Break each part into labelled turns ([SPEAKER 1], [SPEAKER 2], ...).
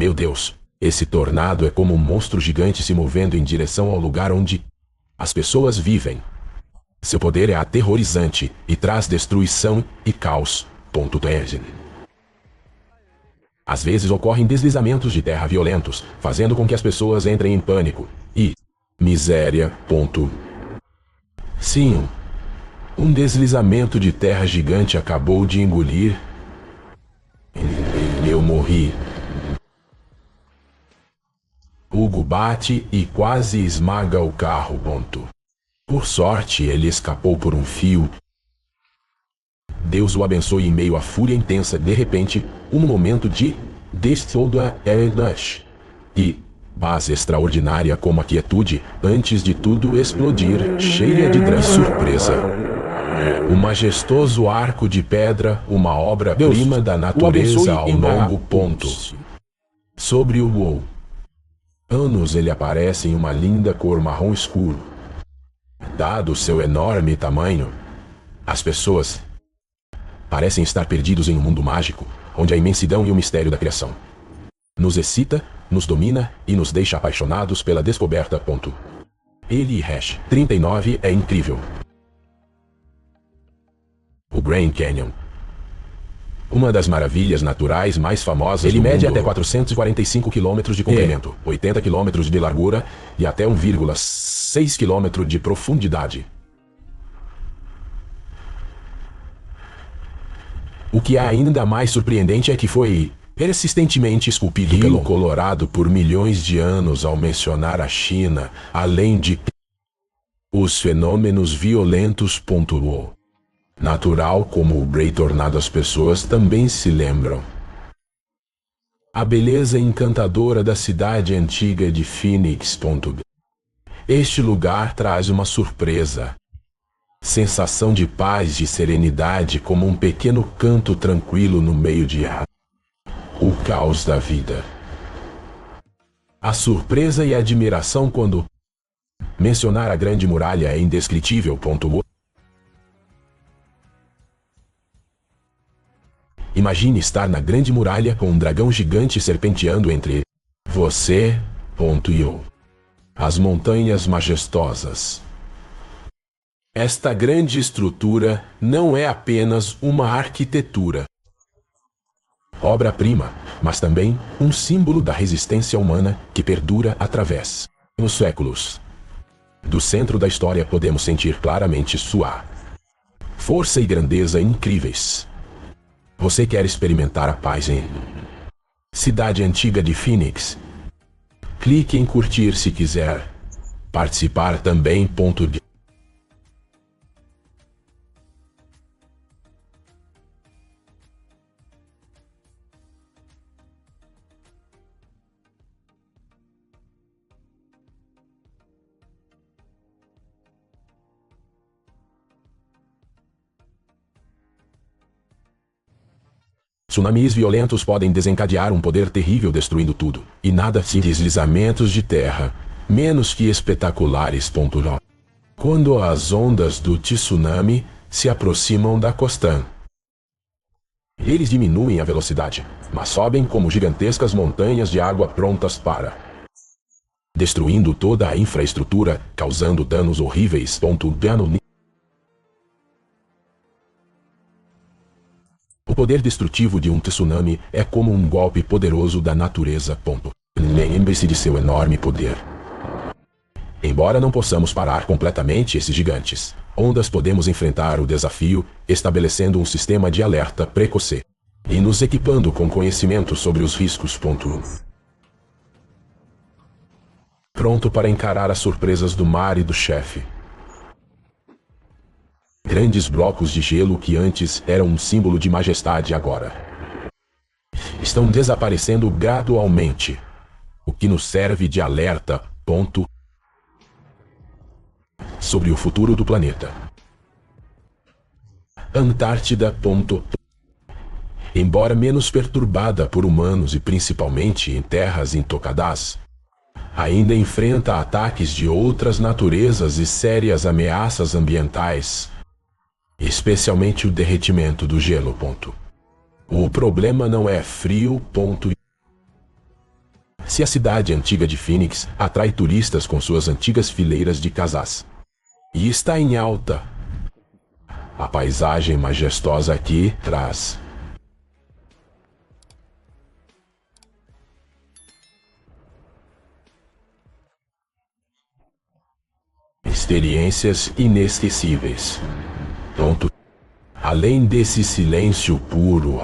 [SPEAKER 1] Meu Deus, esse tornado é como um monstro gigante se movendo em direção ao lugar onde as pessoas vivem. Seu poder é aterrorizante e traz destruição e caos. Às vezes ocorrem deslizamentos de terra violentos, fazendo com que as pessoas entrem em pânico e miséria. Sim, um deslizamento de terra gigante acabou de engolir. Eu morri. Hugo bate e quase esmaga o carro. Por sorte, ele escapou por um fio. Deus o abençoe em meio à fúria intensa. De repente, um momento de e paz extraordinária como a quietude, antes de tudo explodir, cheia de surpresa. O majestoso arco de pedra, uma obra-prima da natureza ao longo ponto. Sobre o WoW. Anos ele aparece em uma linda cor marrom escuro. Dado seu enorme tamanho, as pessoas parecem estar perdidos em um mundo mágico, onde a imensidão e o mistério da criação nos excita, nos domina e nos deixa apaixonados pela descoberta. Ele e Hash 39 é incrível. O Grand Canyon, uma das maravilhas naturais mais famosas do mundo. Ele mede até 445 km de comprimento, 80 km de largura e até 1,6 km de profundidade. O que é ainda mais surpreendente é que foi persistentemente esculpido pelo Colorado por milhões de anos ao mencionar a China, além de os fenômenos violentos. Natural como o Great Tornado, as pessoas também se lembram. A beleza encantadora da cidade antiga de Phoenix. Este lugar traz uma surpresa. Sensação de paz e serenidade como um pequeno canto tranquilo no meio de o caos da vida. A surpresa e a admiração quando mencionar a Grande Muralha é indescritível. Imagine estar na Grande Muralha com um dragão gigante serpenteando entre você e eu. As montanhas majestosas. Esta grande estrutura não é apenas uma arquitetura, obra-prima, mas também um símbolo da resistência humana que perdura através dos séculos. Do centro da história podemos sentir claramente sua força e grandeza incríveis. Você quer experimentar a paz em Cidade Antiga de Phoenix? Clique em curtir se quiser participar também. Tsunamis violentos podem desencadear um poder terrível destruindo tudo, e nada se deslizamentos de terra, menos que espetaculares. Quando as ondas do tsunami se aproximam da costa, eles diminuem a velocidade, mas sobem como gigantescas montanhas de água prontas para destruindo toda a infraestrutura, causando danos horríveis. O poder destrutivo de um tsunami é como um golpe poderoso da natureza. Lembre-se de seu enorme poder. Embora não possamos parar completamente esses gigantes ondas, podemos enfrentar o desafio estabelecendo um sistema de alerta precoce e nos equipando com conhecimento sobre os riscos. Pronto para encarar as surpresas do mar e do chefe. Grandes blocos de gelo que antes eram um símbolo de majestade agora estão desaparecendo gradualmente, o que nos serve de alerta. Sobre o futuro do planeta. Antártida. Embora menos perturbada por humanos e principalmente em terras intocadas, ainda enfrenta ataques de outras naturezas e sérias ameaças ambientais, especialmente o derretimento do gelo. O problema não é frio. Se a cidade antiga de Phoenix atrai turistas com suas antigas fileiras de casas e está em alta, a paisagem majestosa aqui traz experiências inesquecíveis. Pronto. Além desse silêncio puro,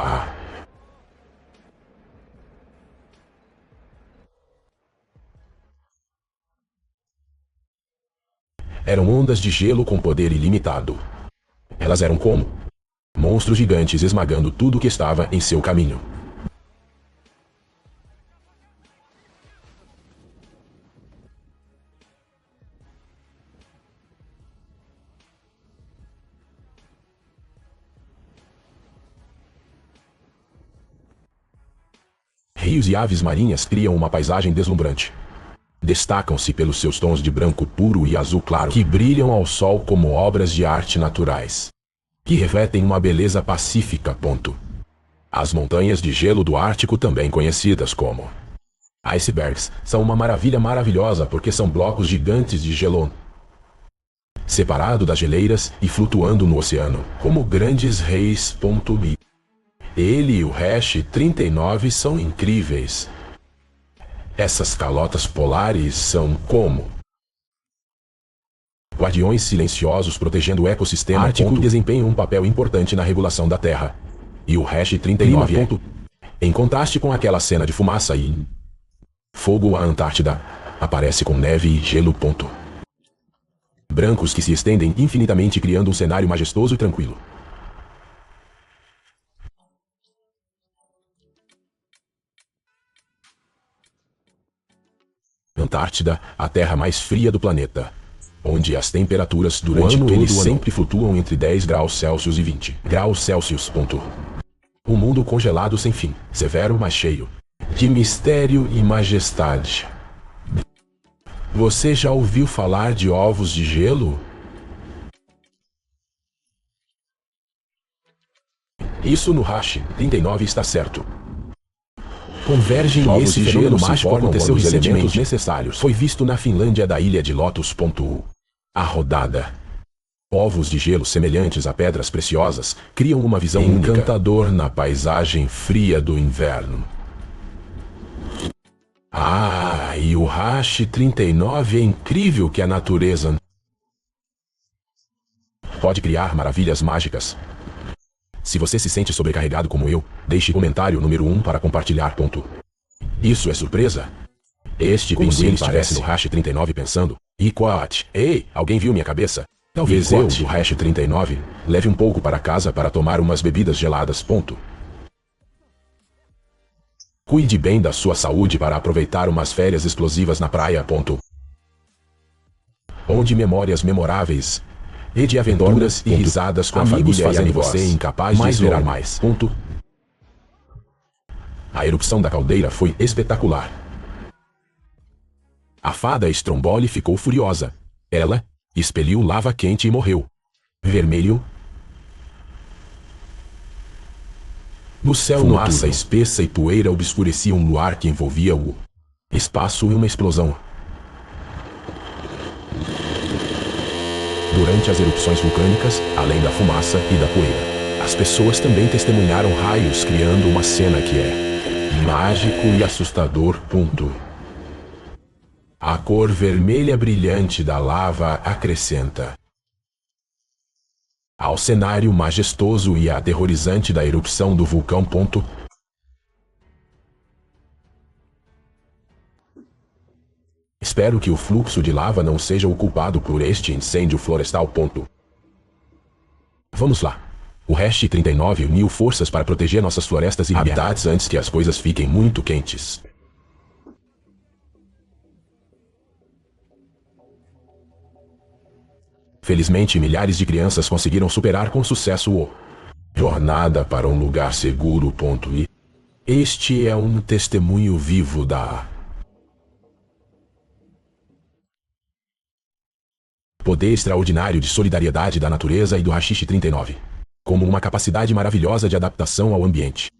[SPEAKER 1] eram ondas de gelo com poder ilimitado. Elas eram como monstros gigantes esmagando tudo que estava em seu caminho. Rios e aves marinhas criam uma paisagem deslumbrante. Destacam-se pelos seus tons de branco puro e azul claro, que brilham ao sol como obras de arte naturais, que refletem uma beleza pacífica. As montanhas de gelo do Ártico, também conhecidas como icebergs, são uma maravilha maravilhosa porque são blocos gigantes de gelo separado das geleiras e flutuando no oceano, como grandes reis. Ele e o Hash 39 são incríveis. Essas calotas polares são como guardiões silenciosos protegendo o ecossistema ártico e desempenham um papel importante na regulação da Terra. E o Hash 39 em contraste com aquela cena de fumaça e fogo, a Antártida aparece com neve e gelo. Brancos que se estendem infinitamente, criando um cenário majestoso e tranquilo. Antártida, a terra mais fria do planeta, onde as temperaturas durante todo o ano sempre flutuam entre 10 graus Celsius e 20 graus Celsius. Um mundo congelado sem fim, severo mas cheio de mistério e majestade. Você já ouviu falar de ovos de gelo? Isso no Hash 39 está certo. Convergem e esse fenômeno mágico aconteceu recentemente. Necessários. Foi visto na Finlândia da ilha de Lotus. A rodada. Ovos de gelo semelhantes a pedras preciosas criam uma visão encantadora na paisagem fria do inverno. E o Hash 39 é incrível que a natureza pode criar maravilhas mágicas. Se você se sente sobrecarregado como eu, deixe comentário número 1 para compartilhar. Isso é surpresa? Este pinguim parece no Hash 39 pensando, Iquat, ei, alguém viu minha cabeça? Talvez eu, do Hash 39, leve um pouco para casa para tomar umas bebidas geladas. Cuide bem da sua saúde para aproveitar umas férias explosivas na praia. Onde memórias memoráveis e de aventuras e risadas com a família fazem você incapaz de esperar mais. A erupção da caldeira foi espetacular. A fada Stromboli ficou furiosa. Ela expeliu lava quente e morreu. Vermelho. No céu, fumaça espessa e poeira obscurecia um luar que envolvia o espaço e uma explosão. Durante as erupções vulcânicas, além da fumaça e da poeira, as pessoas também testemunharam raios, criando uma cena que é mágico e assustador. A cor vermelha brilhante da lava acrescenta ao cenário majestoso e aterrorizante da erupção do vulcão. Espero que o fluxo de lava não seja o culpado por este incêndio florestal. Vamos lá. O Hash 39 uniu forças para proteger nossas florestas e habitats antes que as coisas fiquem muito quentes. Felizmente, milhares de crianças conseguiram superar com sucesso o jornada para um lugar seguro. E este é um testemunho vivo da poder extraordinário de solidariedade da natureza e do Hash 39, como uma capacidade maravilhosa de adaptação ao ambiente.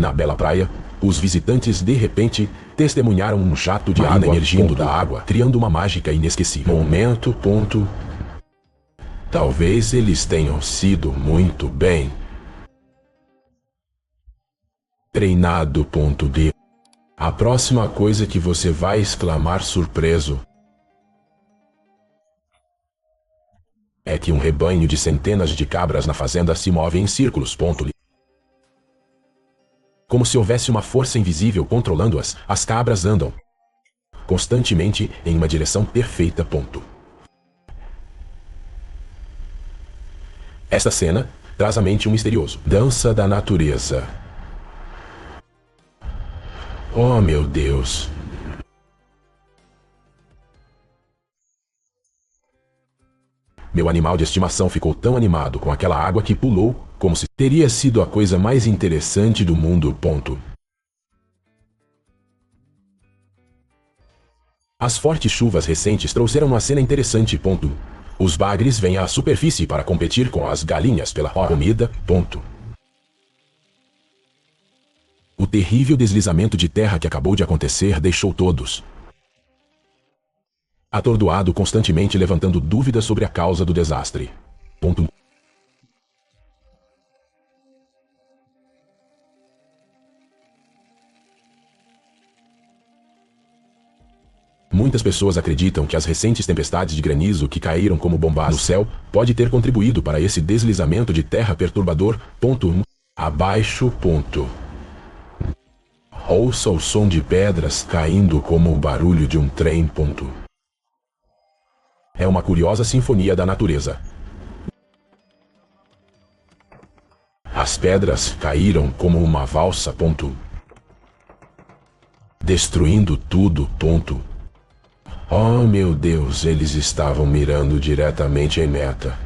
[SPEAKER 1] Na bela praia, os visitantes de repente testemunharam um jato de água emergindo da água, criando uma mágica inesquecível. Momento. Talvez eles tenham sido muito bem treinado. D. A próxima coisa que você vai exclamar surpreso é que um rebanho de centenas de cabras na fazenda se move em círculos. Como se houvesse uma força invisível controlando-as, as cabras andam constantemente em uma direção perfeita. Esta cena traz à mente um misterioso dança da natureza. Oh, meu Deus! Meu animal de estimação ficou tão animado com aquela água que pulou, como se teria sido a coisa mais interessante do mundo. As fortes chuvas recentes trouxeram uma cena interessante. Os bagres vêm à superfície para competir com as galinhas pela comida. O terrível deslizamento de terra que acabou de acontecer deixou todos atordoado, constantemente levantando dúvidas sobre a causa do desastre. Muitas pessoas acreditam que as recentes tempestades de granizo que caíram como bombas no céu pode ter contribuído para esse deslizamento de terra perturbador. Abaixo. Ouça o som de pedras caindo como o barulho de um trem. É uma curiosa sinfonia da natureza. As pedras caíram como uma valsa. Destruindo tudo. Oh, meu Deus, eles estavam mirando diretamente em meta.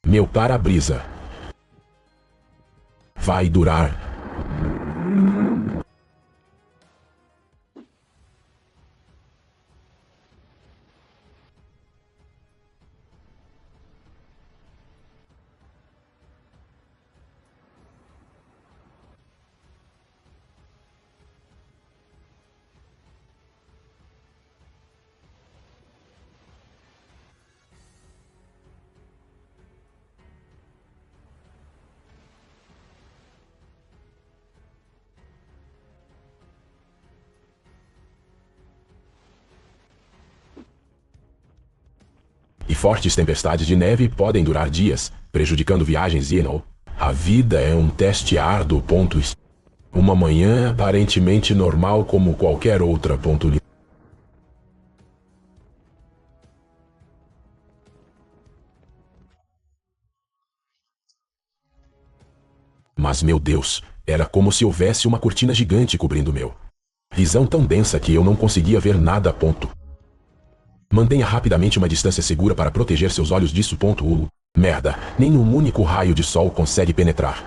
[SPEAKER 1] Meu para-brisa vai durar. E fortes tempestades de neve podem durar dias, prejudicando viagens e a vida é um teste árduo. Uma manhã aparentemente normal como qualquer outra. Mas meu Deus, era como se houvesse uma cortina gigante cobrindo meu visão tão densa que eu não conseguia ver nada. Mantenha rapidamente uma distância segura para proteger seus olhos disso. Merda, nem um único raio de sol consegue penetrar.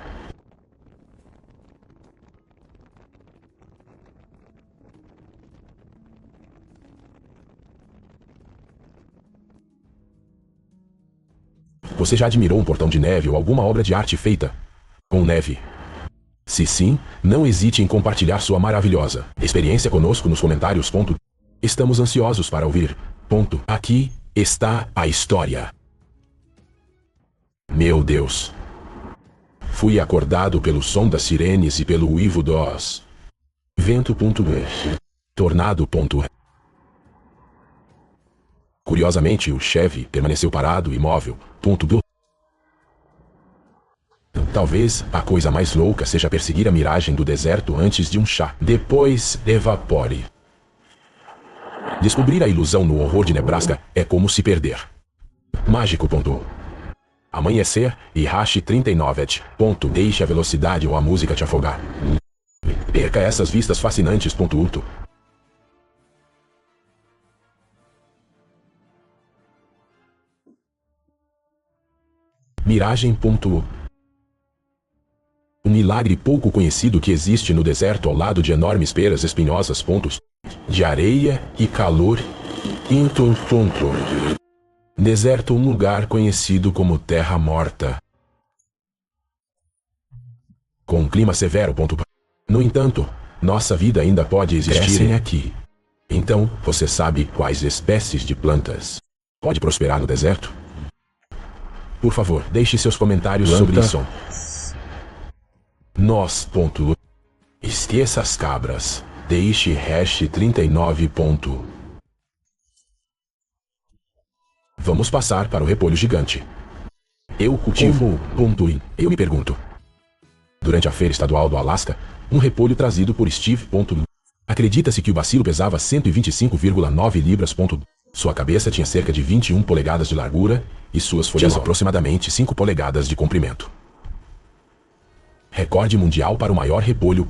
[SPEAKER 1] Você já admirou um portão de neve ou alguma obra de arte feita com neve? Se sim, não hesite em compartilhar sua maravilhosa experiência conosco nos comentários. Estamos ansiosos para ouvir. Aqui está a história. Meu Deus. Fui acordado pelo som das sirenes e pelo uivo dos vento. Tornado. Curiosamente, o Chevy permaneceu parado, imóvel. Talvez a coisa mais louca seja perseguir a miragem do deserto antes de um chá. Depois, evapore. Descobrir a ilusão no horror de Nebraska é como se perder. Mágico. Amanhecer e rache 39 et. Deixe a velocidade ou a música te afogar. Perca essas vistas fascinantes. Miragem. Um milagre pouco conhecido que existe no deserto ao lado de enormes peras espinhosas. De areia e calor. Deserto, um lugar conhecido como Terra Morta. com um clima severo. No entanto, nossa vida ainda pode existir aqui. Então, você sabe quais espécies de plantas pode prosperar no deserto? Por favor, deixe seus comentários sobre isso. Esqueça as cabras. Deixe #39. Vamos passar para o repolho gigante. Eu cultivo. Eu me pergunto. Durante a feira estadual do Alasca, um repolho trazido por Steve. Acredita-se que o bacilo pesava 125,9 libras. Sua cabeça tinha cerca de 21 polegadas de largura e suas folhas aproximadamente 5 polegadas de comprimento. Recorde mundial para o maior repolho.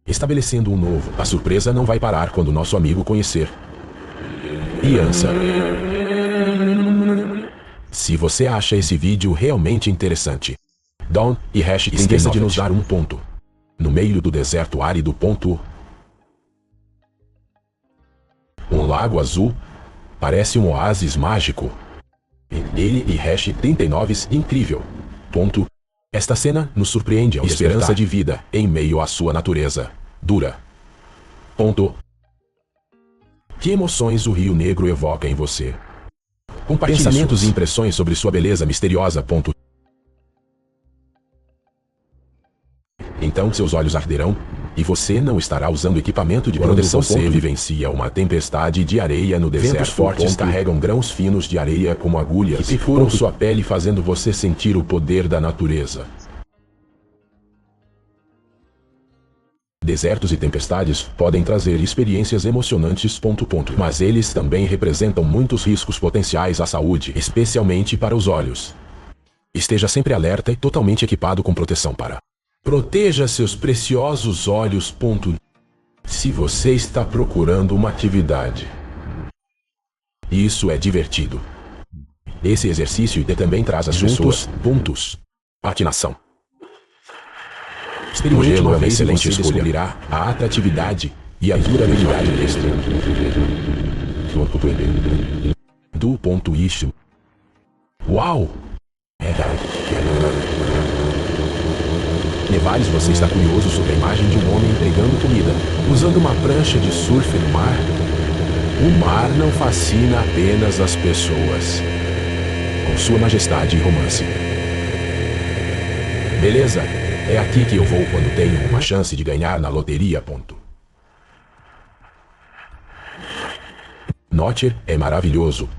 [SPEAKER 1] Estabelecendo um novo. A surpresa não vai parar quando nosso amigo conhecer Iança. Se você acha esse vídeo realmente interessante, Dawn e esqueça de nos dar um ponto. No meio do deserto árido. Um lago azul parece um oásis mágico. Ele e #39 incrível. Esta cena nos surpreende ao esperança de vida em meio à sua natureza dura. Que emoções o Rio Negro evoca em você? Compartilhe pensamentos e impressões sobre sua beleza misteriosa. Então seus olhos arderão, e você não estará usando equipamento de proteção. Você vivencia uma tempestade de areia no deserto. Ventos fortes carregam grãos finos de areia como agulhas que perfuram sua pele, fazendo você sentir o poder da natureza. Desertos e tempestades podem trazer experiências emocionantes. Mas eles também representam muitos riscos potenciais à saúde, especialmente para os olhos. Esteja sempre alerta e totalmente equipado com proteção para proteja seus preciosos olhos. Se você está procurando uma atividade, isso é divertido. Esse exercício também traz assuntos. Patinação. O gelo é uma excelente escolha. Descobrirá a atratividade e a durabilidade deste. Uau! Nevares, você está curioso sobre a imagem de um homem entregando comida, usando uma prancha de surf no mar? O mar não fascina apenas as pessoas, com sua majestade e romance. Beleza, é aqui que eu vou quando tenho uma chance de ganhar na loteria. Notcher é maravilhoso.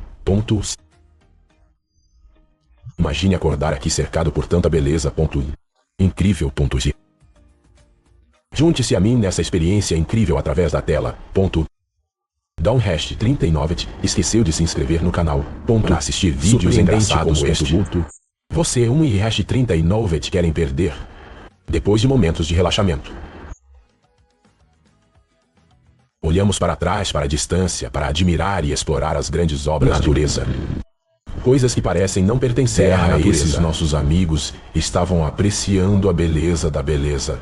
[SPEAKER 1] Imagine acordar aqui cercado por tanta beleza. Incrível. Junte-se a mim nessa experiência incrível através da tela. Dawn #39 esqueceu de se inscrever no canal para assistir vídeos engraçados como este. Você e #39 querem perder depois de momentos de relaxamento. Olhamos para trás, para a distância, para admirar e explorar as grandes obras da natureza. Coisas que parecem não pertencer à natureza. Esses nossos amigos estavam apreciando a beleza da beleza.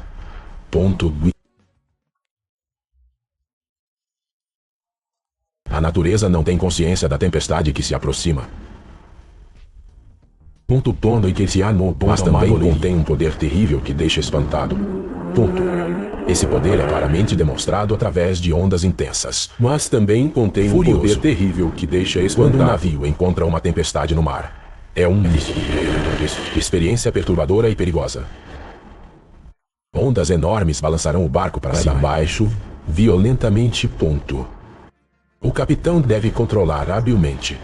[SPEAKER 1] A natureza não tem consciência da tempestade que se aproxima. Mas também contém um poder terrível que deixa espantado. Esse poder é claramente demonstrado através de ondas intensas, mas também contém um poder terrível que deixa espantado. Quando um navio encontra uma tempestade no mar, é uma experiência perturbadora e perigosa. Ondas enormes balançarão o barco para baixo, violentamente. O capitão deve controlar habilmente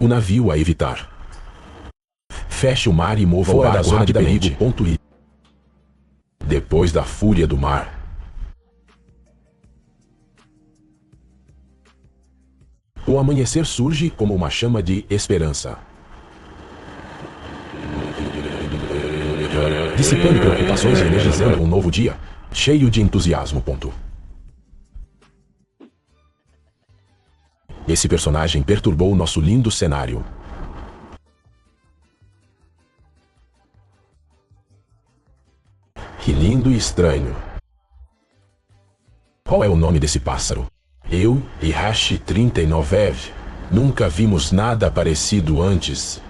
[SPEAKER 1] o navio a evitar. Feche o mar e mova o barco rapidamente. Depois da fúria do mar, o amanhecer surge como uma chama de esperança, dissipando preocupações e energizando um novo dia, cheio de entusiasmo. Esse personagem perturbou nosso lindo cenário. Que lindo e estranho. Qual é o nome desse pássaro? Eu e #39 nunca vimos nada parecido antes.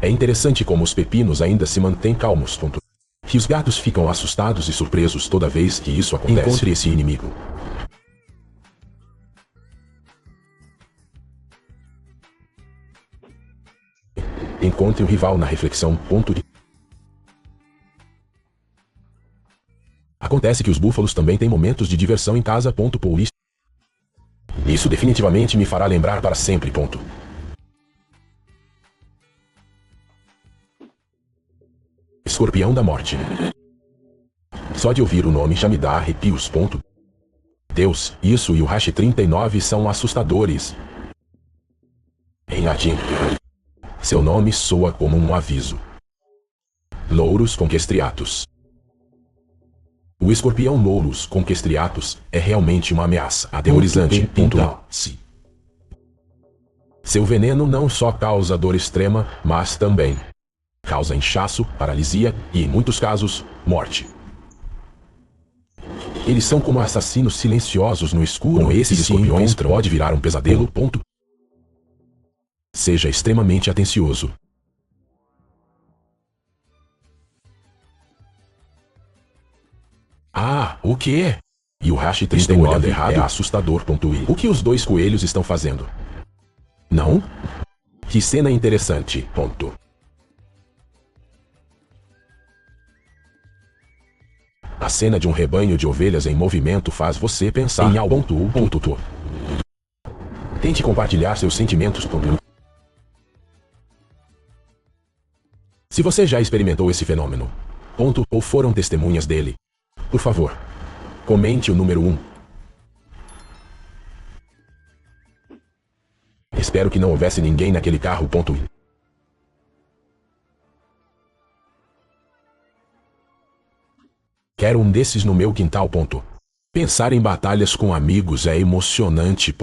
[SPEAKER 1] É interessante como os pepinos ainda se mantêm calmos. Ponto. Que os gatos ficam assustados e surpresos toda vez que isso acontece. Encontre esse inimigo. Encontre o rival na reflexão. Ponto. Acontece que os búfalos também têm momentos de diversão em casa. Ponto. Isso definitivamente me fará lembrar para sempre. Ponto. Escorpião da Morte. Só de ouvir o nome já me dá arrepios. Ponto. Deus, isso e o Hash 39 são assustadores. Em latim, seu nome soa como um aviso. Lourus conquestriatus. O escorpião Lourus conquestriatus é realmente uma ameaça aterrorizante. Sim. Seu veneno não só causa dor extrema, mas também causa inchaço, paralisia e, em muitos casos, morte. Eles são como assassinos silenciosos no escuro. Com esses escorpiões pode virar um pesadelo. Ponto. Seja extremamente atencioso. Ah, o quê? E o Hash 39 errado é assustador. Ponto. O que os dois coelhos estão fazendo? Não? Que cena interessante. Ponto. A cena de um rebanho de ovelhas em movimento faz você pensar em algo. Tente compartilhar seus sentimentos. Se você já experimentou esse fenômeno, ou foram testemunhas dele, por favor, comente o número 1. Espero que não houvesse ninguém naquele carro. Quero um desses no meu quintal. Pensar em batalhas com amigos é emocionante.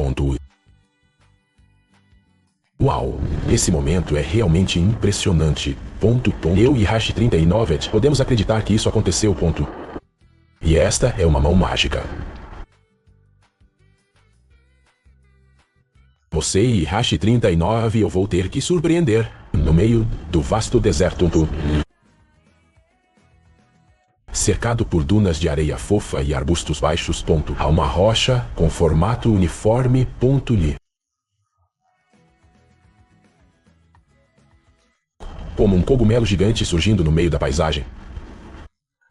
[SPEAKER 1] Uau, esse momento é realmente impressionante. Eu e Hash 39 podemos acreditar que isso aconteceu. E esta é uma mão mágica. Você e Hash 39 eu vou ter que surpreender no meio do vasto deserto. Cercado por dunas de areia fofa e arbustos baixos. Há uma rocha com formato uniforme. Como um cogumelo gigante surgindo no meio da paisagem.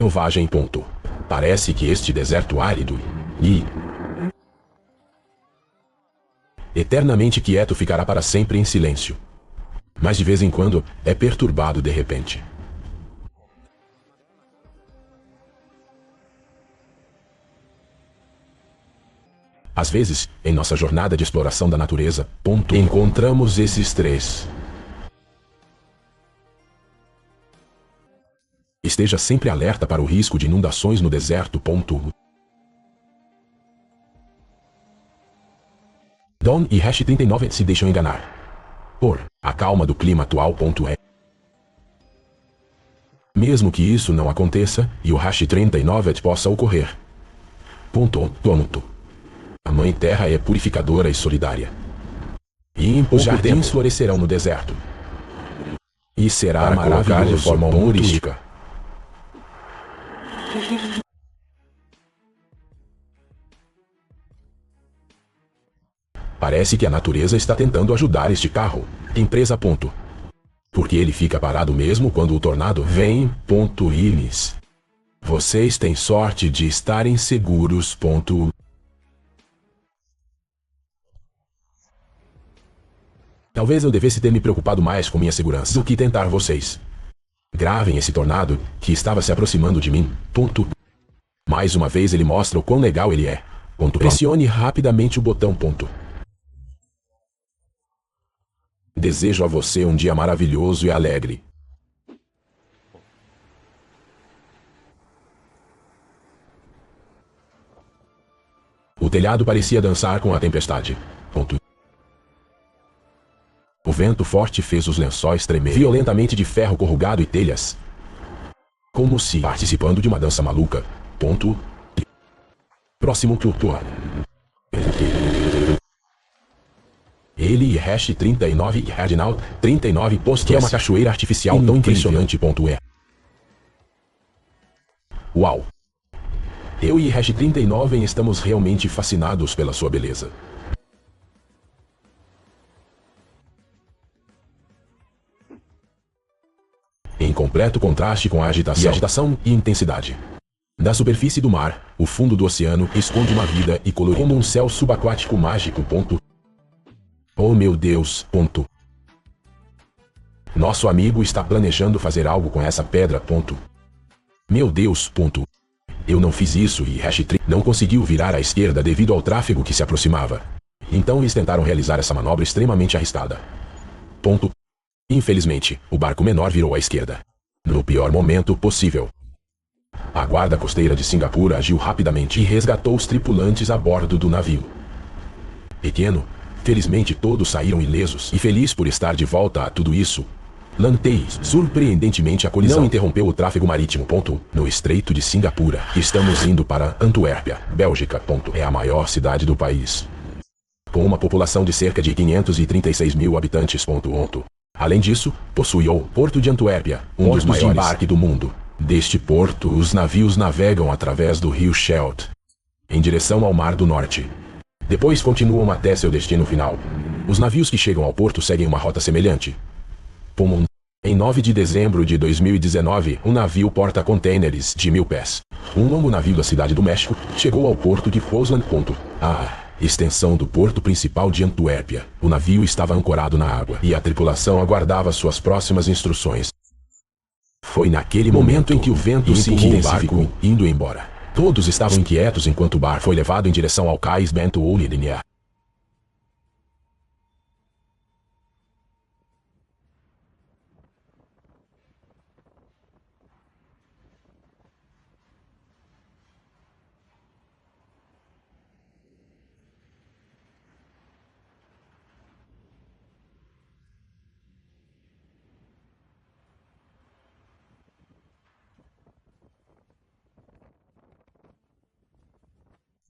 [SPEAKER 1] Selvagem. Parece que este deserto árido e eternamente quieto ficará para sempre em silêncio. Mas de vez em quando é perturbado de repente. Às vezes, em nossa jornada de exploração da natureza, encontramos esses três. Esteja sempre alerta para o risco de inundações no deserto. Dawn e Hash 39 se deixam enganar por a calma do clima atual. Mesmo que isso não aconteça e o Hash 39 possa ocorrer. A Mãe Terra é purificadora e solidária. E os jardins florescerão no deserto. E será maravilhoso de forma humorística. Parece que a natureza está tentando ajudar este carro. Empresa. Porque ele fica parado mesmo quando o tornado vem. Iris. Vocês têm sorte de estarem seguros. Talvez eu devesse ter me preocupado mais com minha segurança do que tentar vocês. Gravem esse tornado que estava se aproximando de mim. Mais uma vez ele mostra o quão legal ele é. Pressione rapidamente o botão. Desejo a você um dia maravilhoso e alegre. O telhado parecia dançar com a tempestade. O vento forte fez os lençóis tremer violentamente de ferro corrugado e telhas. Como se participando de uma dança maluca. Próximo tutor. Ele e hash 39 e Reginald 39 post que é uma cachoeira artificial tão impressionante. Uau! Eu e hash 39 estamos realmente fascinados pela sua beleza. Em completo contraste com a agitação e intensidade da superfície do mar, o fundo do oceano esconde uma vida e colorido como um céu subaquático mágico. Oh meu Deus! Nosso amigo está planejando fazer algo com essa pedra. Meu Deus! Eu não fiz isso e hash não conseguiu virar à esquerda devido ao tráfego que se aproximava. Então eles tentaram realizar essa manobra extremamente arriscada. Infelizmente, o barco menor virou à esquerda. No pior momento possível. A guarda costeira de Singapura agiu rapidamente e resgatou os tripulantes a bordo do navio. Pequeno, felizmente todos saíram ilesos e feliz por estar de volta a tudo isso. Lantei, surpreendentemente a colisão não interrompeu o tráfego marítimo. No Estreito de Singapura, estamos indo para Antuérpia, Bélgica. É a maior cidade do país, com uma população de cerca de 536 mil habitantes. Além disso, possui o Porto de Antuérpia, um dos maiores de embarque do mundo. Deste porto, os navios navegam através do rio Scheldt, em direção ao Mar do Norte. Depois continuam até seu destino final. Os navios que chegam ao porto seguem uma rota semelhante. Em 9 de dezembro de 2019, um navio porta-contêineres de 1000 pés, um longo navio da cidade do México, chegou ao porto de Fosland. Extensão do porto principal de Antuérpia. O navio estava ancorado na água e a tripulação aguardava suas próximas instruções. Foi naquele momento em que o vento se intensificou, indo embora. Todos estavam inquietos enquanto o barco foi levado em direção ao cais Bento Oulidinha.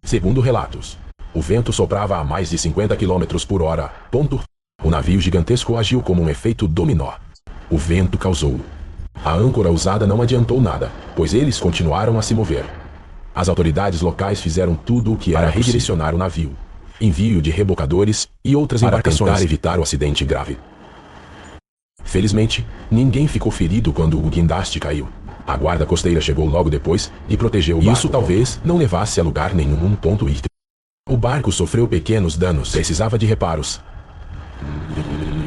[SPEAKER 1] Segundo relatos, o vento soprava a mais de 50 km por hora. O navio gigantesco agiu como um efeito dominó. O vento causou. A âncora usada não adiantou nada, pois eles continuaram a se mover. As autoridades locais fizeram tudo o que era para redirecionar o navio, envio de rebocadores e outras embarcações para tentar evitar o acidente grave. Felizmente, ninguém ficou ferido quando o guindaste caiu. A guarda costeira chegou logo depois e protegeu o barco. Isso talvez não levasse a lugar nenhum. O barco sofreu pequenos danos, precisava de reparos.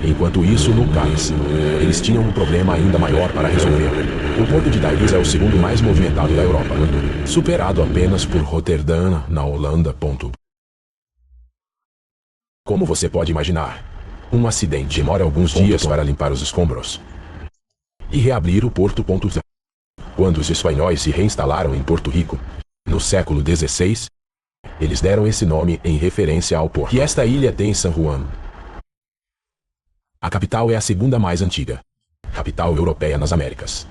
[SPEAKER 1] Enquanto isso, no cais, eles tinham um problema ainda maior para resolver. O porto de Davis é o segundo mais movimentado da Europa, superado apenas por Roterdã, na Holanda. Como você pode imaginar, um acidente demora alguns dias para limpar os escombros e reabrir o porto. Quando os espanhóis se reinstalaram em Porto Rico, no século XVI, eles deram esse nome em referência ao porto que esta ilha tem em San Juan. A capital é a segunda mais antiga capital europeia nas Américas.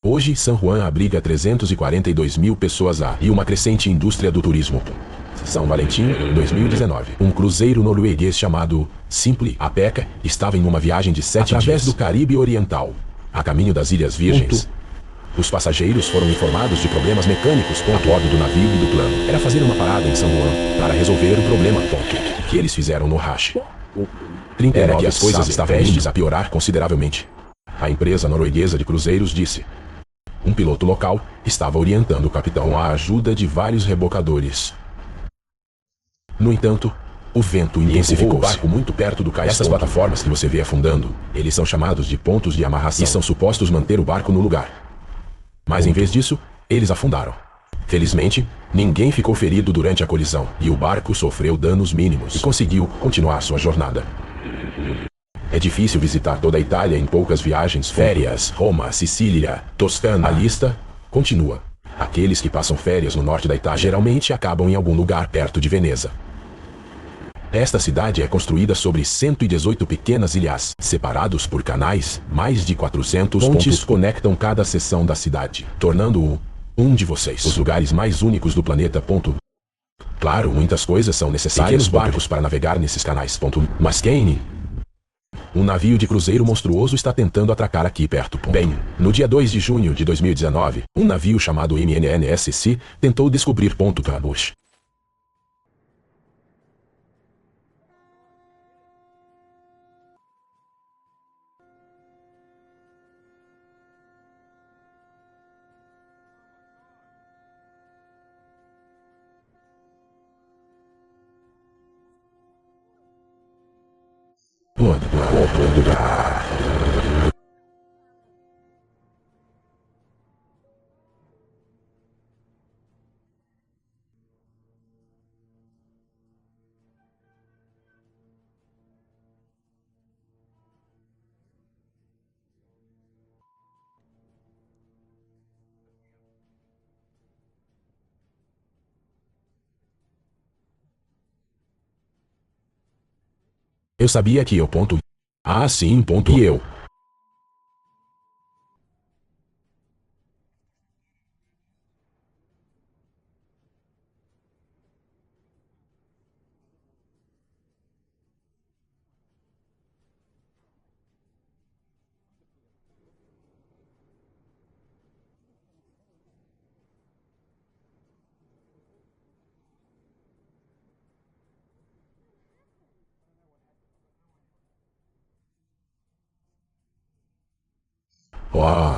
[SPEAKER 1] Hoje, San Juan abriga 342 mil pessoas e uma crescente indústria do turismo. São Valentim, 2019. Um cruzeiro norueguês chamado Simple Apeca estava em uma viagem de 7 dias através do Caribe Oriental, a caminho das Ilhas Virgens. Os passageiros foram informados de problemas mecânicos a bordo do navio e do plano era fazer uma parada em San Juan para resolver o problema. Que eles fizeram no Rache. Era que as coisas estavam prestes a piorar consideravelmente. A empresa norueguesa de cruzeiros disse. Um piloto local estava orientando o capitão à ajuda de vários rebocadores. No entanto, o vento intensificou o barco muito perto do cais. Essas plataformas que você vê afundando, eles são chamados de pontos de amarração e são supostos manter o barco no lugar. Mas em vez disso, eles afundaram. Felizmente, ninguém ficou ferido durante a colisão e o barco sofreu danos mínimos e conseguiu continuar sua jornada. É difícil visitar toda a Itália em poucas viagens. Férias, Roma, Sicília, Toscana. A lista continua. Aqueles que passam férias no norte da Itália geralmente acabam em algum lugar perto de Veneza. Esta cidade é construída sobre 118 pequenas ilhas, separados por canais. Mais de 400 pontes conectam cada seção da cidade, tornando-o um de vocês os lugares mais únicos do planeta. Claro, muitas coisas são necessárias. Pequenos barcos para navegar nesses canais. Mas Kane... Um navio de cruzeiro monstruoso está tentando atracar aqui perto. Bem, no dia 2 de junho de 2019, um navio chamado MNNSC tentou descobrir Cabush. Eu sabia que eu... Ah, sim, e eu... Oh.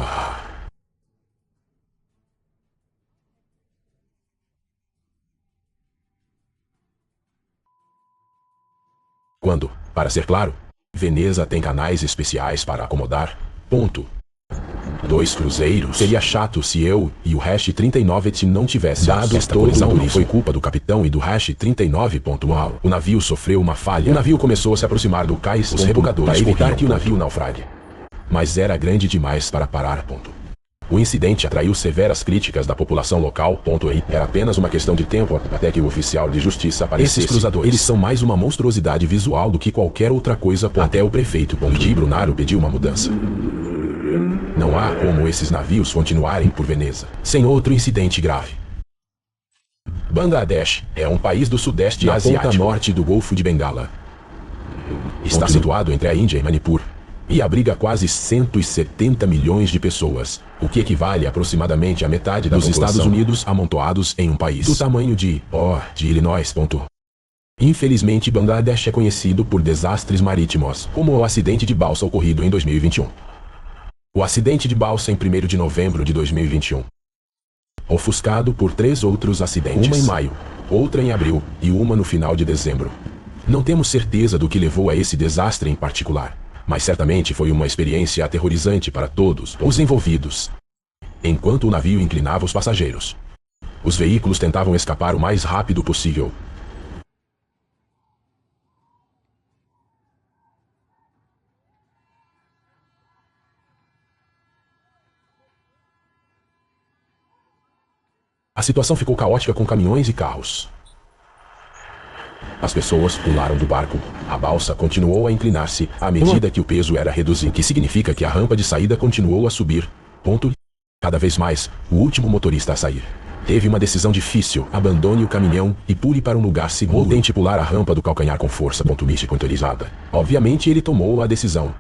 [SPEAKER 1] Quando, para ser claro, Veneza tem canais especiais para acomodar. 2 cruzeiros. Seria chato se eu e o Hash 39 não tivesse dado esta colisão. Não foi culpa do capitão e do Hash 39. O navio sofreu uma falha. O navio começou a se aproximar do cais. Os rebocadores para evitar que o navio naufrague. Mas era grande demais para parar. O incidente atraiu severas críticas da população local. E era apenas uma questão de tempo até que o oficial de justiça aparecesse. Esses cruzadores, eles são mais uma monstruosidade visual do que qualquer outra coisa. Até o prefeito de Brunaro pediu uma mudança. Não há como esses navios continuarem por Veneza sem outro incidente grave. Bangladesh é um país do sudeste asiático, na ponta norte do Golfo de Bengala. Está situado entre a Índia e Manipur e abriga quase 170 milhões de pessoas, o que equivale a aproximadamente a metade dos Estados Unidos amontoados em um país do tamanho de Illinois. Infelizmente, Bangladesh é conhecido por desastres marítimos, como o acidente de balsa ocorrido em 2021. O acidente de balsa em 1º de novembro de 2021. Ofuscado por 3 outros acidentes. Uma em maio, outra em abril e uma no final de dezembro. Não temos certeza do que levou a esse desastre em particular, mas certamente foi uma experiência aterrorizante para todos os envolvidos. Enquanto o navio inclinava os passageiros, os veículos tentavam escapar o mais rápido possível. A situação ficou caótica com caminhões e carros. As pessoas pularam do barco. A balsa continuou a inclinar-se à medida que o peso era reduzido, o que significa que a rampa de saída continuou a subir. Cada vez mais, o último motorista a sair teve uma decisão difícil. Abandone o caminhão e pule para um lugar seguro. Ou tente pular a rampa do calcanhar com força. Mística. Obviamente ele tomou a decisão.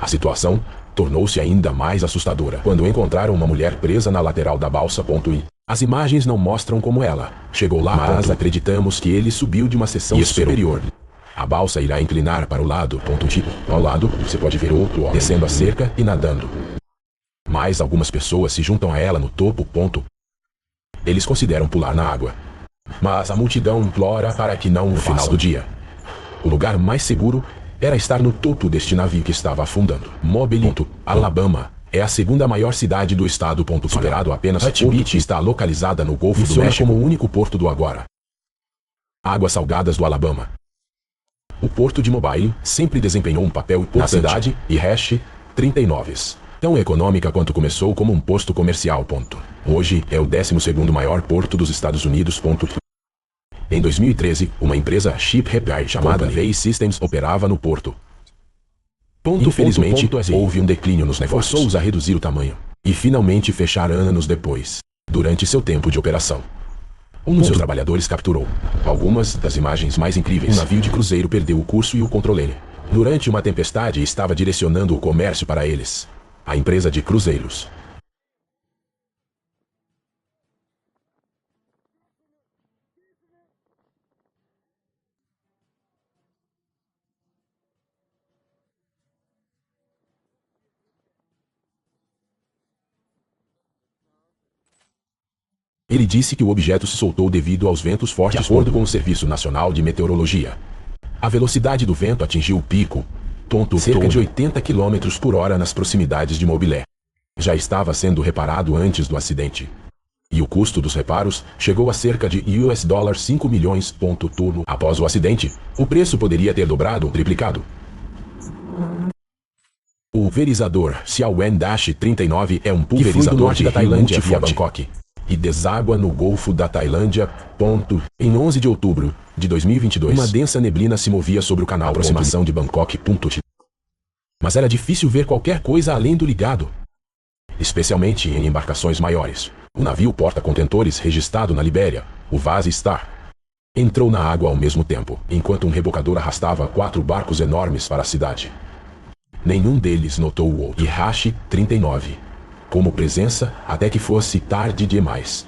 [SPEAKER 1] A situação tornou-se ainda mais assustadora quando encontraram uma mulher presa na lateral da balsa. As imagens não mostram como ela chegou lá, mas acreditamos que ele subiu de uma seção superior. A balsa irá inclinar para o lado. Ao lado, você pode ver outro homem descendo a cerca e nadando. Mais algumas pessoas se juntam a ela no topo. Eles consideram pular na água, mas a multidão implora para que não o façam. No final do dia, o lugar mais seguro era estar no topo deste navio que estava afundando. Mobile, Alabama, é a segunda maior cidade do estado. Superado apenas Hut Beach, está localizada no Golfo do México como o único porto do agora. Águas salgadas do Alabama. O porto de Mobile sempre desempenhou um papel importante na cidade e hash 39. Tão econômica quanto começou como um posto comercial. Hoje é o 12º maior porto dos Estados Unidos. Em 2013, uma empresa Ship Repair chamada VA Systems operava no porto. Infelizmente, houve um declínio nos negócios. Forçou-os a reduzir o tamanho e finalmente fechar anos depois, durante seu tempo de operação. Um dos seus trabalhadores capturou algumas das imagens mais incríveis. Um navio de cruzeiro perdeu o curso e o controle. Durante uma tempestade, estava direcionando o comércio para eles. A empresa de cruzeiros. Ele disse que o objeto se soltou devido aos ventos fortes. De acordo com o Serviço Nacional de Meteorologia, a velocidade do vento atingiu o pico, cerca de 80 km por hora nas proximidades de Mobile. Já estava sendo reparado antes do acidente. E o custo dos reparos chegou a cerca de $5 milhões. Após o acidente, o preço poderia ter dobrado ou triplicado. O pulverizador Xiaowen-39 é um pulverizador do norte da Tailândia via Bangkok e deságua no Golfo da Tailândia. Em 11 de outubro de 2022, uma densa neblina se movia sobre o canal de aproximação de Bangkok. Mas era difícil ver qualquer coisa além do ligado, especialmente em embarcações maiores. O navio porta-contentores registrado na Libéria, o Vase Star, entrou na água ao mesmo tempo, enquanto um rebocador arrastava 4 barcos enormes para a cidade. Nenhum deles notou o outro. Hash 39 como presença até que fosse tarde demais.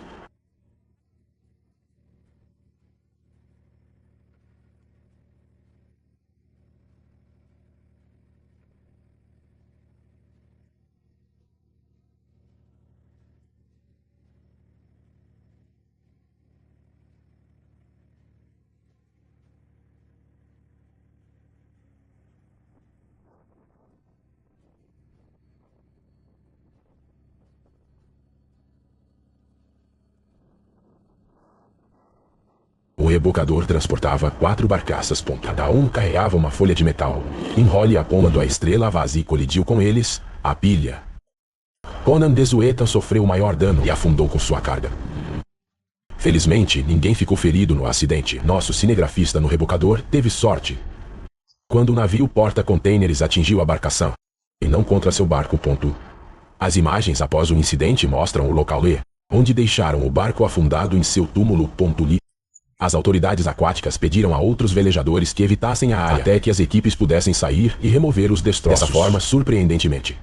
[SPEAKER 1] O rebocador transportava 4 barcaças. Cada um carregava uma folha de metal. Enrole a pomba da estrela Vase e colidiu com eles, a pilha. Conan Desueta sofreu o maior dano e afundou com sua carga. Felizmente, ninguém ficou ferido no acidente. Nosso cinegrafista no rebocador teve sorte quando o navio porta-contêineres atingiu a embarcação, e não contra seu barco. As imagens após o incidente mostram o local onde deixaram o barco afundado em seu túmulo. As autoridades aquáticas pediram a outros velejadores que evitassem a área até que as equipes pudessem sair e remover os destroços. Dessa forma, surpreendentemente,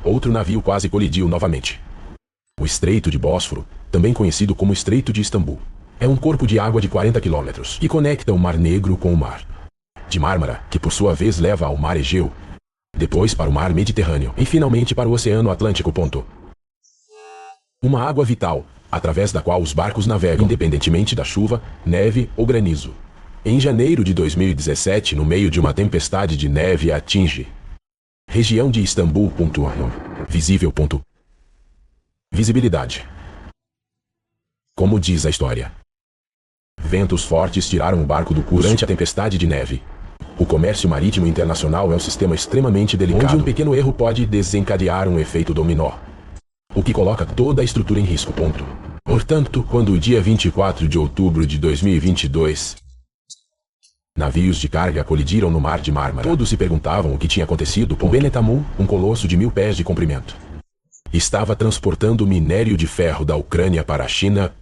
[SPEAKER 1] outro navio quase colidiu novamente. O Estreito de Bósforo, também conhecido como Estreito de Istambul, é um corpo de água de 40 quilômetros que conecta o Mar Negro com o Mar de Mármara, que por sua vez leva ao Mar Egeu, depois para o Mar Mediterrâneo e finalmente para o Oceano Atlântico. Uma água vital, através da qual os barcos navegam independentemente da chuva, neve ou granizo. Em janeiro de 2017, no meio de uma tempestade de neve atinge região de Istambul. Visível. Visibilidade. Como diz a história, ventos fortes tiraram o barco do curso durante a tempestade de neve. O comércio marítimo internacional é um sistema extremamente delicado, onde um pequeno erro pode desencadear um efeito dominó, o que coloca toda a estrutura em risco. Portanto, quando o dia 24 de outubro de 2022, navios de carga colidiram no Mar de Mármara, todos se perguntavam o que tinha acontecido. O Benetamu, um colosso de 1000 pés de comprimento, estava transportando minério de ferro da Ucrânia para a China.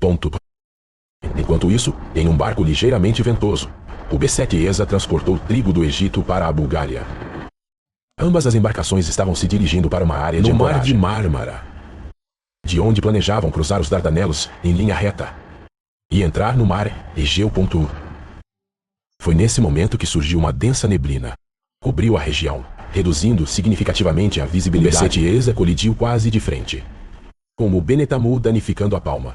[SPEAKER 1] Enquanto isso, em um barco ligeiramente ventoso, o B7 ESA transportou trigo do Egito para a Bulgária. Ambas as embarcações estavam se dirigindo para uma área de Mar de Mármara, de onde planejavam cruzar os Dardanelos em linha reta e entrar no Mar Egeu. Foi nesse momento que surgiu uma densa neblina. Cobriu a região, reduzindo significativamente a visibilidade. O B7 ESA colidiu quase de frente, com o Benetamu danificando a palma,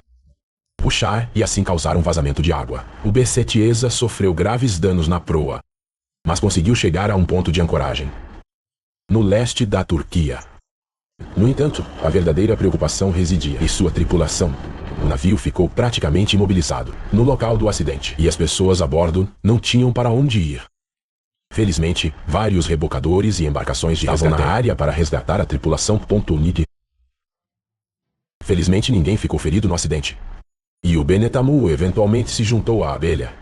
[SPEAKER 1] puxar e assim causar um vazamento de água. O B7 ESA sofreu graves danos na proa, mas conseguiu chegar a um ponto de ancoragem no leste da Turquia. No entanto, a verdadeira preocupação residia em sua tripulação. O navio ficou praticamente imobilizado no local do acidente, e as pessoas a bordo não tinham para onde ir. Felizmente, vários rebocadores e embarcações de estavam na área para resgatar a tripulação. Felizmente ninguém ficou ferido no acidente. E o Benetamu eventualmente se juntou à abelha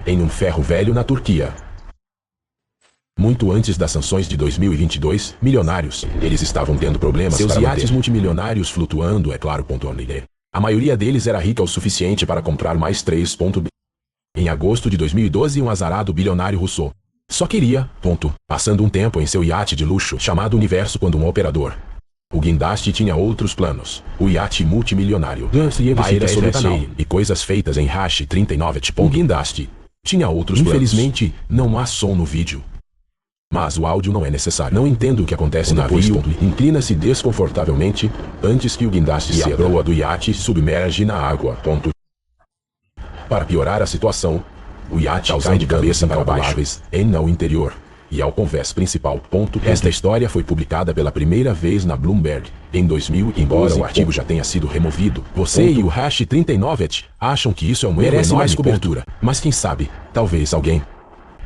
[SPEAKER 1] em um ferro velho na Turquia. Muito antes das sanções de 2022, milionários, eles estavam tendo problemas seus iates multimilionários flutuando, é claro. A maioria deles era rica o suficiente para comprar mais 3. Em agosto de 2012, um azarado bilionário russo só queria, passando um tempo em seu iate de luxo chamado Universo quando um operador. O guindaste tinha outros planos. O iate multimilionário e coisas feitas em hash 39. O guindaste tinha outros planos. Infelizmente, não há som no vídeo. Mas o áudio não é necessário. Não entendo o que acontece no navio. Inclina-se desconfortavelmente antes que o guindaste e a proa do iate submerge na água. Para piorar a situação, o iate cai de cabeça para baixo em no interior e ao convés principal. Esta história foi publicada pela primeira vez na Bloomberg em 2000. Embora o artigo já tenha sido removido, você e o hash 39 acham que isso é um merece mais cobertura. Mas quem sabe, talvez alguém.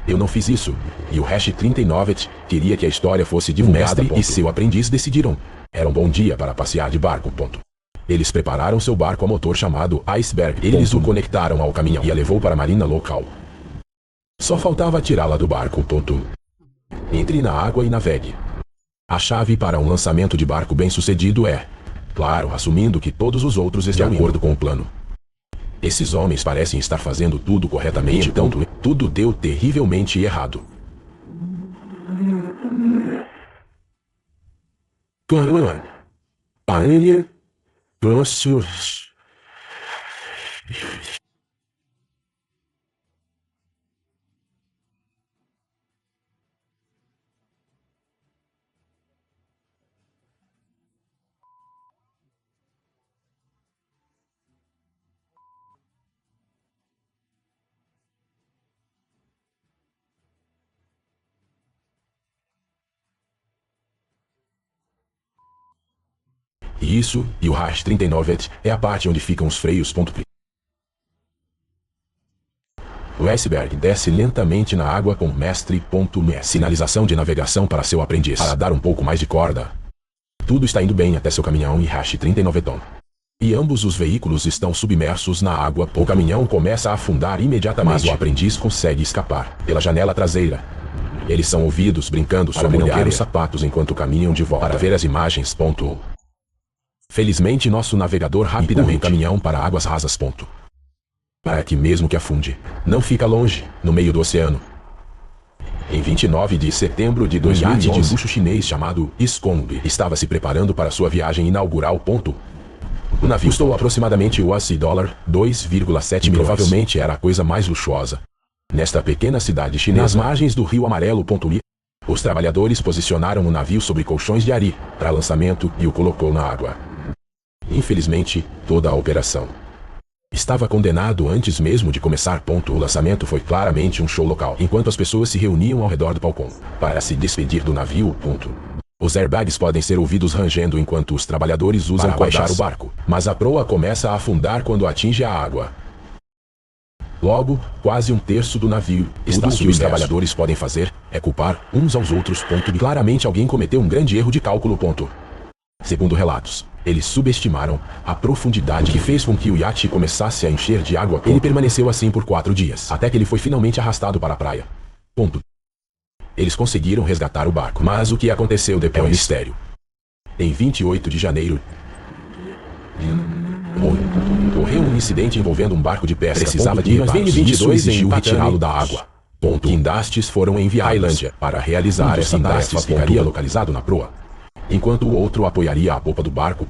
[SPEAKER 1] Eu não fiz isso, e o hash 39 queria que a história fosse divulgada. O mestre e seu aprendiz decidiram. Era um bom dia para passear de barco. Eles prepararam seu barco a motor chamado Iceberg. Eles o conectaram ao caminhão e a levou para a marina local. Só faltava tirá-la do barco. Entre na água e navegue. A chave para um lançamento de barco bem-sucedido é, claro, assumindo que todos os outros estão de acordo com o plano. Esses homens parecem estar fazendo tudo corretamente, então tudo deu terrivelmente errado. Isso, e o hash 39 é a parte onde ficam os freios. O iceberg desce lentamente na água com mestre. Sinalização de navegação para seu aprendiz. Para dar um pouco mais de corda. Tudo está indo bem até seu caminhão e hash 39 ton. E ambos os veículos estão submersos na água. O caminhão começa a afundar imediatamente. Mas o aprendiz consegue escapar pela janela traseira. Eles são ouvidos brincando sobre não ter os sapatos enquanto caminham de volta para ver as imagens. Felizmente nosso navegador rapidamente o caminhão para águas rasas. Para que mesmo que afunde, não fica longe, no meio do oceano. Em 29 de setembro de 2011, um iate de luxo chinês chamado Skong estava se preparando para sua viagem inaugural. O navio custou aproximadamente $2,7 milhões. Provavelmente era a coisa mais luxuosa nesta pequena cidade chinesa, nas margens do Rio Amarelo. Os trabalhadores posicionaram o navio sobre colchões de ari para lançamento e o colocou na água. Infelizmente, toda a operação estava condenado antes mesmo de começar. O lançamento foi claramente um show local, enquanto as pessoas se reuniam ao redor do balcão para se despedir do navio. Os airbags podem ser ouvidos rangendo enquanto os trabalhadores usam para baixar o barco, mas a proa começa a afundar quando atinge a água. Logo, quase um terço do navio está submerso. O que os trabalhadores podem fazer é culpar uns aos outros. Claramente alguém cometeu um grande erro de cálculo. Segundo relatos, eles subestimaram a profundidade que fez com que o iate começasse a encher de água. Ele permaneceu assim por 4 dias, até que ele foi finalmente arrastado para a praia. Eles conseguiram resgatar o barco, mas o que aconteceu depois é um mistério. Em 28 de janeiro, ocorreu um incidente envolvendo um barco de pesca. Precisava de reparos. 22 exigiu retirá-lo da água. Guindastes foram enviados à Tailândia para realizar essa tarefa. Ficaria localizado na proa, enquanto o outro apoiaria a popa do barco.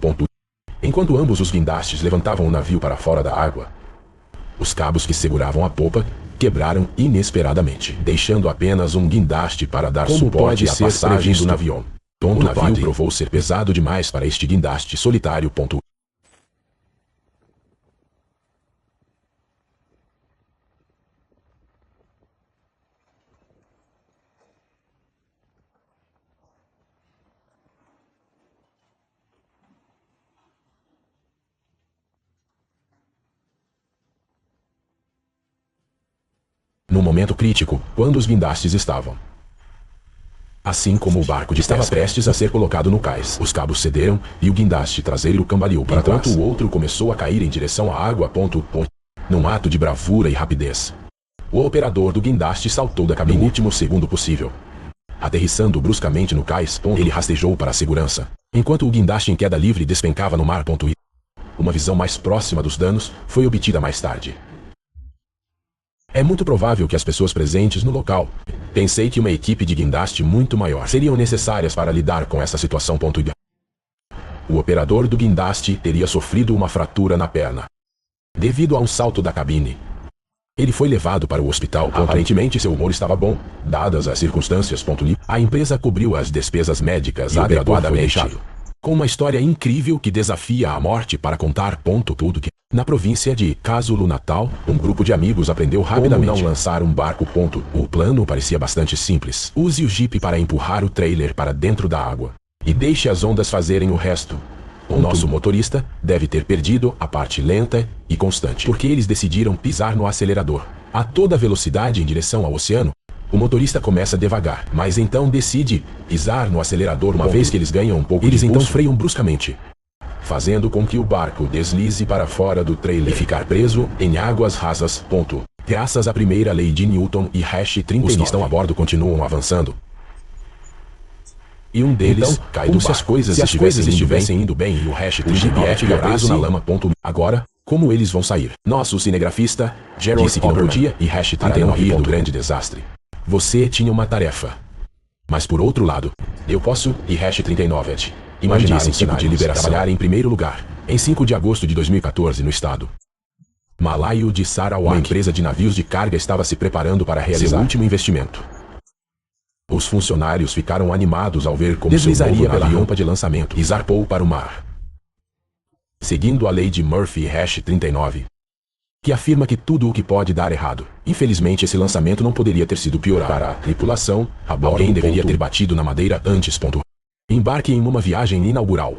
[SPEAKER 1] Enquanto ambos os guindastes levantavam o navio para fora da água, os cabos que seguravam a popa quebraram inesperadamente, deixando apenas um guindaste para dar suporte à passagem do navio. O navio provou ser pesado demais para este guindaste solitário. No momento crítico, quando os guindastes estavam Assim como o barco estava prestes a ser colocado no cais, os cabos cederam e o guindaste traseiro cambaleou para trás, enquanto o outro começou a cair em direção à água. Num ato de bravura e rapidez, o operador do guindaste saltou da cabine no último segundo possível. Aterrissando bruscamente no cais, ele rastejou para a segurança, enquanto o guindaste em queda livre despencava no mar. Uma visão mais próxima dos danos foi obtida mais tarde. É muito provável que as pessoas presentes no local pensei que uma equipe de guindaste muito maior seriam necessárias para lidar com essa situação. O operador do guindaste teria sofrido uma fratura na perna devido a um salto da cabine. Ele foi levado para o hospital. Aparentemente seu humor estava bom, dadas as circunstâncias. A empresa cobriu as despesas médicas adequadamente. Com uma história incrível que desafia a morte para contar. Tudo que, na província de KwaZulu-Natal, um grupo de amigos aprendeu rapidamente como não lançar um barco. O plano parecia bastante simples. Use o jipe para empurrar o trailer para dentro da água e deixe as ondas fazerem o resto. O nosso motorista deve ter perdido a parte lenta e constante, porque eles decidiram pisar no acelerador a toda velocidade em direção ao oceano. O motorista começa devagar, mas então decide pisar no acelerador uma vez que eles ganham um pouco de então freiam bruscamente, fazendo com que o barco deslize para fora do trailer e ficar preso em águas rasas. Graças à primeira lei de Newton e Hash 39, os que estão a bordo continuam avançando. E um deles cai do barco. Se as coisas estivessem indo bem e o Hash 39 fica preso na lama. Agora, como eles vão sair? Nosso cinegrafista, Gerald, disse que não podia e Hash 39 do grande desastre. Você tinha uma tarefa. Mas por outro lado, eu posso e Hash 39 imaginar esse tipo de liberação. Trabalhar em primeiro lugar, em 5 de agosto de 2014 no estado Malaio de Sarawak, uma empresa de navios de carga estava se preparando para realizar seu último investimento. Os funcionários ficaram animados ao ver como deslizaria pela rampa de lançamento e zarpou para o mar. Seguindo a lei de Murphy Hash 39, que afirma que tudo o que pode dar errado. Infelizmente esse lançamento não poderia ter sido pior para a tripulação. Alguém deveria ter batido na madeira antes. Embarque em uma viagem inaugural.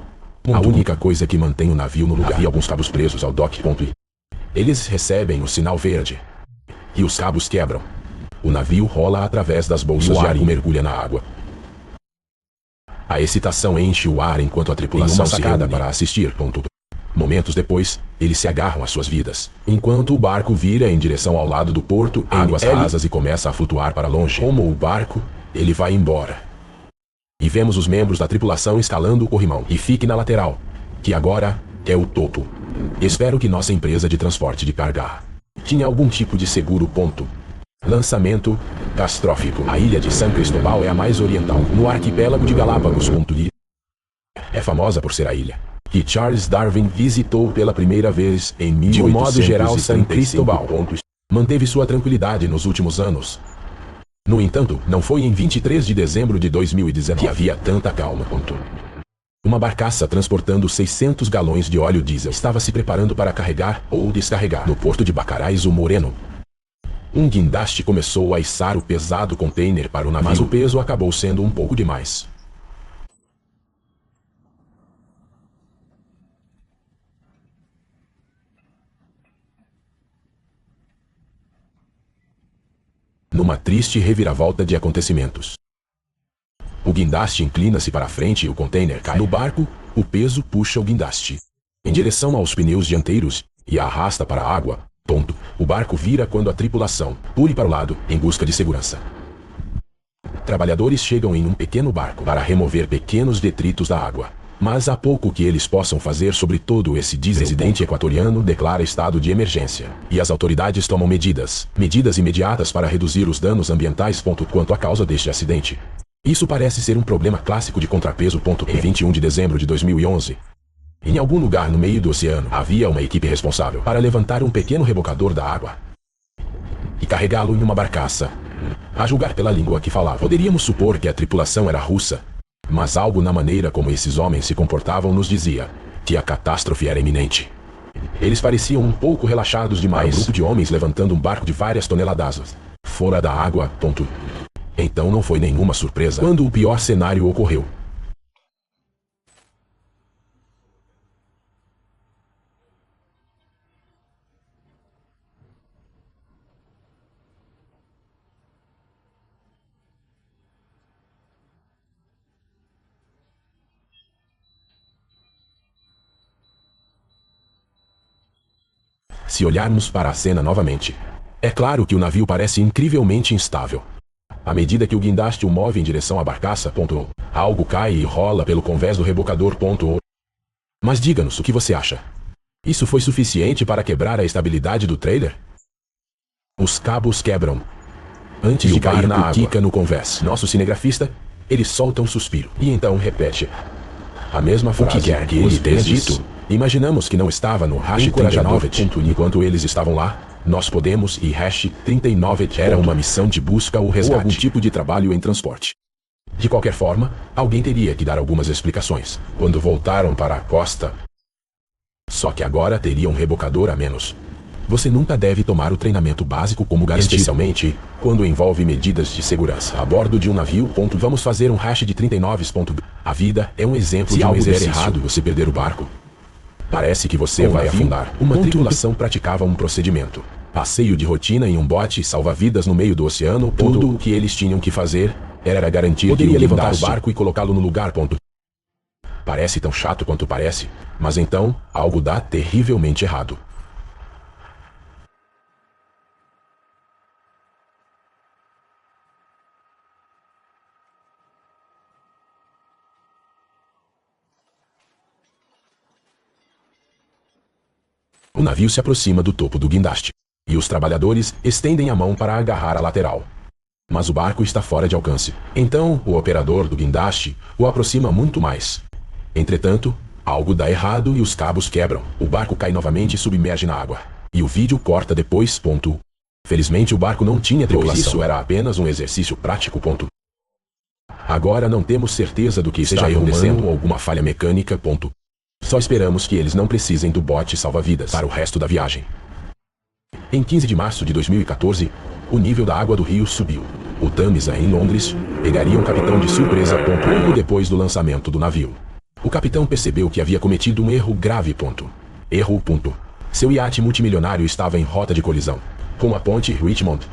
[SPEAKER 1] A única coisa que mantém o navio no lugar. Havia alguns cabos presos ao dock. Eles recebem o sinal verde e os cabos quebram. O navio rola através das bolsas de ar e mergulha na água. A excitação enche o ar enquanto a tripulação se reúne para assistir. Momentos depois, eles se agarram às suas vidas, enquanto o barco vira em direção ao lado do porto em águas rasas e começa a flutuar para longe. Como o barco, ele vai embora. E vemos os membros da tripulação escalando o corrimão. E fique na lateral, que agora é o topo. Espero que nossa empresa de transporte de carga tinha algum tipo de seguro. Lançamento catastrófico. A ilha de San Cristóbal é a mais oriental, no arquipélago de Galápagos. É famosa por ser a ilha que Charles Darwin visitou pela primeira vez em 1835. De um modo geral, San Cristóbal manteve sua tranquilidade nos últimos anos. No entanto, não foi em 23 de dezembro de 2019 que havia tanta calma. Uma barcaça transportando 600 galões de óleo diesel estava se preparando para carregar ou descarregar no porto de Bacaraíso Moreno. Um guindaste começou a içar o pesado container para o navio, mas o peso acabou sendo um pouco demais. Numa triste reviravolta de acontecimentos, o guindaste inclina-se para a frente e o container cai. No barco, o peso puxa o guindaste em direção aos pneus dianteiros e a arrasta para a água. O barco vira quando a tripulação pule para o lado em busca de segurança. Trabalhadores chegam em um pequeno barco para remover pequenos detritos da água. Mas há pouco que eles possam fazer sobre todo esse diesel. O presidente equatoriano declara estado de emergência. E as autoridades tomam medidas imediatas para reduzir os danos ambientais. Quanto à causa deste acidente, isso parece ser um problema clássico de contrapeso. Em 21 de dezembro de 2011, em algum lugar no meio do oceano, havia uma equipe responsável para levantar um pequeno rebocador da água e carregá-lo em uma barcaça. A julgar pela língua que falava, poderíamos supor que a tripulação era russa, mas algo na maneira como esses homens se comportavam nos dizia que a catástrofe era iminente. Eles pareciam um pouco relaxados demais. Um grupo de homens levantando um barco de várias toneladas fora da água. Então não foi nenhuma surpresa quando o pior cenário ocorreu. Se olharmos para a cena novamente, é claro que o navio parece incrivelmente instável. À medida que o guindaste o move em direção à barcaça, algo cai e rola pelo convés do rebocador. Mas diga-nos o que você acha. Isso foi suficiente para quebrar a estabilidade do trailer? Os cabos quebram antes de cair na água. Quica no convés. Nosso cinegrafista, ele solta um suspiro e então repete a mesma frase. O que quer que ele tenha dito? Imaginamos que não estava no hash 39. Enquanto eles estavam lá, nós podemos e hash 39 era uma missão de busca ou resgate. Ou algum tipo de trabalho em transporte. De qualquer forma, alguém teria que dar algumas explicações. Quando voltaram para a costa, só que agora teria um rebocador a menos. Você nunca deve tomar o treinamento básico como garantido. Especialmente quando envolve medidas de segurança. A bordo de um navio. Vamos fazer um hash de 39. A vida é um exemplo de algo der errado você perder o barco. Parece que você vai afundar. Uma tripulação praticava um procedimento. Passeio de rotina em um bote salva-vidas no meio do oceano. Tudo o que eles tinham que fazer era garantir que ele levantar o barco e colocá-lo no lugar. Parece tão chato quanto parece, mas então algo dá terrivelmente errado. O navio se aproxima do topo do guindaste, e os trabalhadores estendem a mão para agarrar a lateral. Mas o barco está fora de alcance. Então, o operador do guindaste o aproxima muito mais. Entretanto, algo dá errado e os cabos quebram. O barco cai novamente e submerge na água. E o vídeo corta depois. Felizmente o barco não tinha tripulação. Isso era apenas um exercício prático. Agora não temos certeza do que esteja acontecendo ou alguma falha mecânica. Só esperamos que eles não precisem do bote salva-vidas para o resto da viagem. Em 15 de março de 2014, o nível da água do rio subiu. O Tamisa, em Londres, pegaria um capitão de surpresa. Pouco depois do lançamento do navio. O capitão percebeu que havia cometido um erro grave. Erro. Seu iate multimilionário estava em rota de colisão com a ponte Richmond.